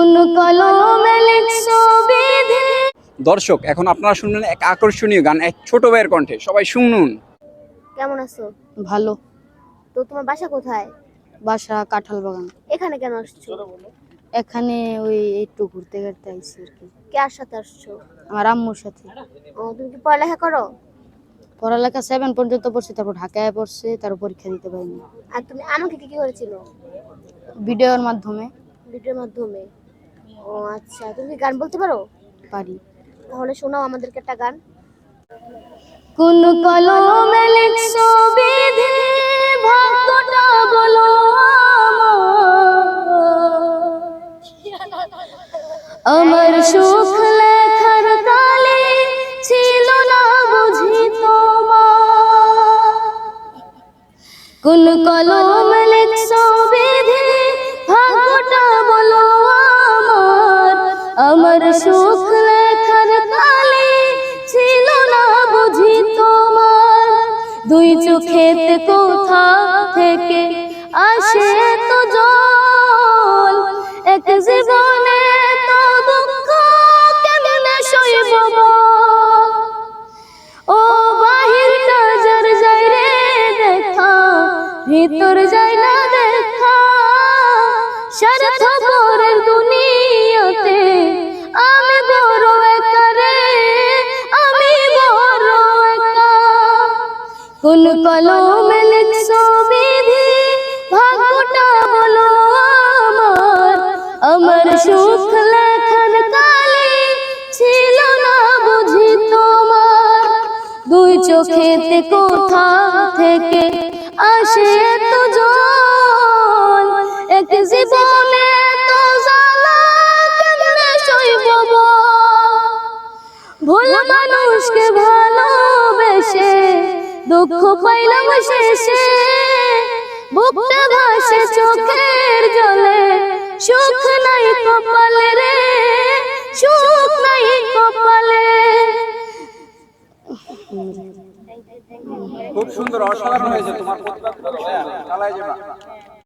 কোন কলমে লিখছো বিধি। দর্শক, এখন আপনারা শুনবেন এক আকর্ষণীয় গান এক ছোট ভাইয়ের কণ্ঠে। সবাই শুনুন। কেমন আছো? ভালো। তো তোমার বাসা কোথায়? বাসা কাঁঠাল বাগান। এখানে কেন আসছো? এখানে ওই একটু ঘুরতে ঘুরতে আইছি আর কি। কার সাথে আসছো? আমার আম্মুর সাথে। ও, তুমি কি পড়ালেখা করো? পড়ালেখা 7 পর্যন্ত পড়ছি, তারপর ঢাকায় পড়ছে, তারপর পরীক্ষা দিতে পারিনি। আর তুমি আমাকে কি করেছিল? ভিডিওর মাধ্যমে। ভিডিওর মাধ্যমে। ও আচ্ছা, তুমি কি গান বলতে পারো? পারি। তাহলে শোনাও আমাদেরকে একটা গান। কোন কলমে লিখছো বিধি, ভাগ্যটা বলো আমার সুখ লেখার কালে ছিল না বুঝি তোমার। কোন কলমে লিখছো বিধি, ভাগ্যটা বলো আমার সুখ লেখার কালে ছিল না বুঝি তোমার। দুই চোখেতে কোথা থেকে আসে তো জল, এক জীবনে তো দুঃখ কেমনে সইব বল। ও বাহিরটা যার যাই রে দেখা, ভিতর যায় না দেখা। স্বার্থপরের দুনিয়াতে আমি বড় একা রে, আমি বড় একা। কোন কলমে লিখছো বিধি, ভাগ্যটা বলো আমার সুখ লেখার কালে ছিল না বুঝি তোমার। দুই চোখেতে কোথা থেকে আসে তো জল, এক জীবনে তো জ্বালা কেমনে সইব বল। ভুল মানুষকে ভালোবেসে দুঃখ পাইলাম শেষে, বুকটা ভাসে চোখের জলে, সুখ নাই কপালে রে, সুখ নাই কপালে। খুব সুন্দর, অসাধারণ হয়েছে তোমার প্রতিভা। চালায় যাবা।